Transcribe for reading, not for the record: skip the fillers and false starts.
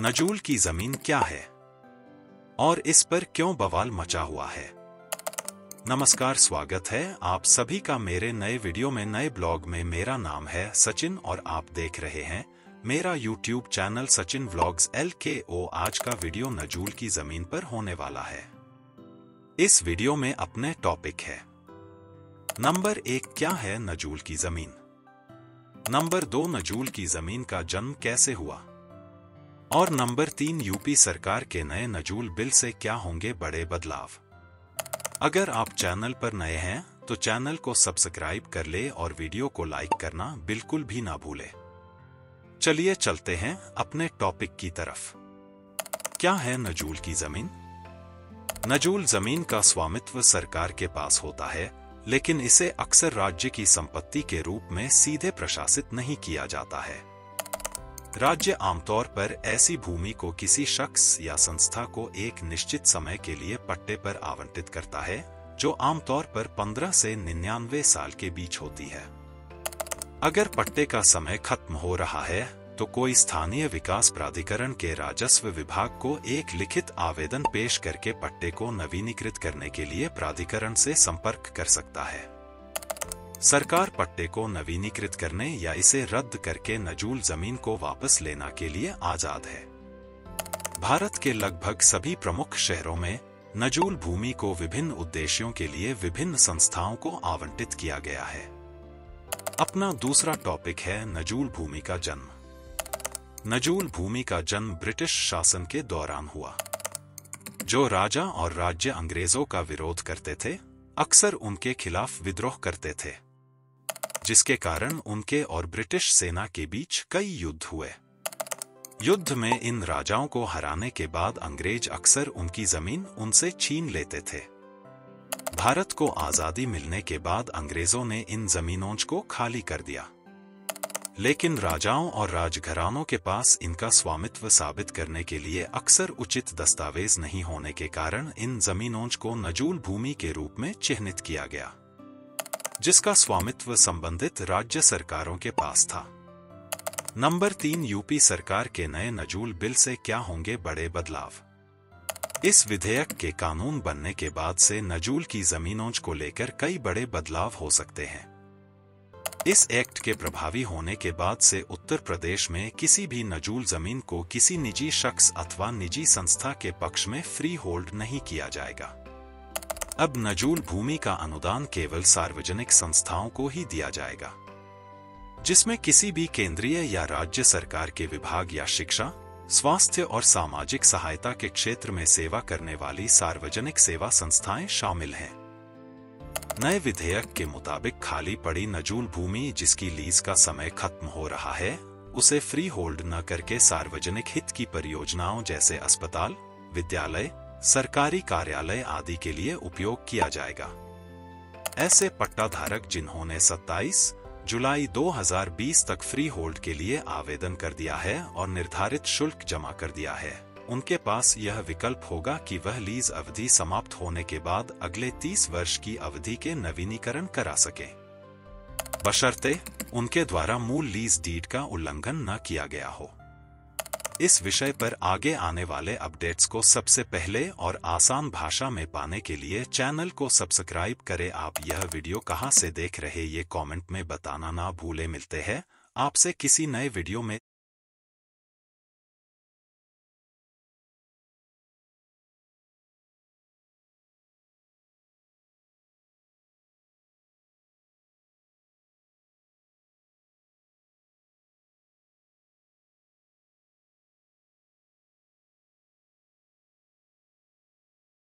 नजूल की जमीन क्या है और इस पर क्यों बवाल मचा हुआ है। नमस्कार, स्वागत है आप सभी का मेरे नए वीडियो में, नए ब्लॉग में। मेरा नाम है सचिन और आप देख रहे हैं मेरा YouTube channel Sachin vlogs LKO। आज का वीडियो नजूल की जमीन पर होने वाला है। इस वीडियो में अपने टॉपिक है नंबर 1, क्या है नजूल की जमीन। नंबर 2, नजूल की जमीन का जन्म कैसे हुआ। और नंबर 3, यूपी सरकार के नए नजूल बिल से क्या होंगे बड़े बदलाव। अगर आप चैनल पर नए हैं तो चैनल को सब्सक्राइब कर ले और वीडियो को लाइक करना बिल्कुल भी ना भूले। चलिए चलते हैं अपने टॉपिक की तरफ। क्या है नजूल की जमीन। नजूल जमीन का स्वामित्व सरकार के पास होता है, लेकिन इसे अक्सर राज्य की संपत्ति के रूप में सीधे प्रशासित नहीं किया जाता है। राज्य आमतौर पर ऐसी भूमि को किसी शख्स या संस्था को एक निश्चित समय के लिए पट्टे पर आवंटित करता है, जो आमतौर पर 15 से 99 साल के बीच होती है। अगर पट्टे का समय खत्म हो रहा है तो कोई स्थानीय विकास प्राधिकरण के राजस्व विभाग को एक लिखित आवेदन पेश करके पट्टे को नवीनीकृत करने के लिए प्राधिकरण से संपर्क कर सकता है। सरकार पट्टे को नवीनीकृत करने या इसे रद्द करके नजूल जमीन को वापस लेना के लिए आजाद है। भारत के लगभग सभी प्रमुख शहरों में नजूल भूमि को विभिन्न उद्देश्यों के लिए विभिन्न संस्थाओं को आवंटित किया गया है। अपना दूसरा टॉपिक है नजूल भूमि का जन्म। नजूल भूमि का जन्म ब्रिटिश शासन के दौरान हुआ। जो राजा और राज्य अंग्रेजों का विरोध करते थे, अक्सर उनके खिलाफ विद्रोह करते थे, जिसके कारण उनके और ब्रिटिश सेना के बीच कई युद्ध हुए। युद्ध में इन राजाओं को हराने के बाद अंग्रेज अक्सर उनकी जमीन उनसे छीन लेते थे। भारत को आजादी मिलने के बाद अंग्रेजों ने इन जमीनों को खाली कर दिया, लेकिन राजाओं और राजघरानों के पास इनका स्वामित्व साबित करने के लिए अक्सर उचित दस्तावेज नहीं होने के कारण इन जमीनों को नजूल भूमि के रूप में चिह्नित किया गया, जिसका स्वामित्व संबंधित राज्य सरकारों के पास था। नंबर 3, यूपी सरकार के नए नजूल बिल से क्या होंगे बड़े बदलाव। इस विधेयक के कानून बनने के बाद से नजूल की जमीनों को लेकर कई बड़े बदलाव हो सकते हैं। इस एक्ट के प्रभावी होने के बाद से उत्तर प्रदेश में किसी भी नजूल जमीन को किसी निजी शख्स अथवा निजी संस्था के पक्ष में फ्री होल्ड नहीं किया जाएगा। अब नजूल भूमि का अनुदान केवल सार्वजनिक संस्थाओं को ही दिया जाएगा, जिसमें किसी भी केंद्रीय या राज्य सरकार के विभाग या शिक्षा, स्वास्थ्य और सामाजिक सहायता के क्षेत्र में सेवा करने वाली सार्वजनिक सेवा संस्थाएं शामिल हैं। नए विधेयक के मुताबिक खाली पड़ी नजूल भूमि जिसकी लीज का समय खत्म हो रहा है, उसे फ्री होल्ड न करके सार्वजनिक हित की परियोजनाओं जैसे अस्पताल, विद्यालय, सरकारी कार्यालय आदि के लिए उपयोग किया जाएगा। ऐसे पट्टाधारक जिन्होंने 27 जुलाई 2020 तक फ्री होल्ड के लिए आवेदन कर दिया है और निर्धारित शुल्क जमा कर दिया है, उनके पास यह विकल्प होगा कि वह लीज अवधि समाप्त होने के बाद अगले 30 वर्ष की अवधि के नवीनीकरण करा सके, बशर्ते उनके द्वारा मूल लीज डीड का उल्लंघन न किया गया हो। इस विषय पर आगे आने वाले अपडेट्स को सबसे पहले और आसान भाषा में पाने के लिए चैनल को सब्सक्राइब करें। आप यह वीडियो कहां से देख रहे ये कमेंट में बताना ना भूले। मिलते हैं आपसे किसी नए वीडियो में।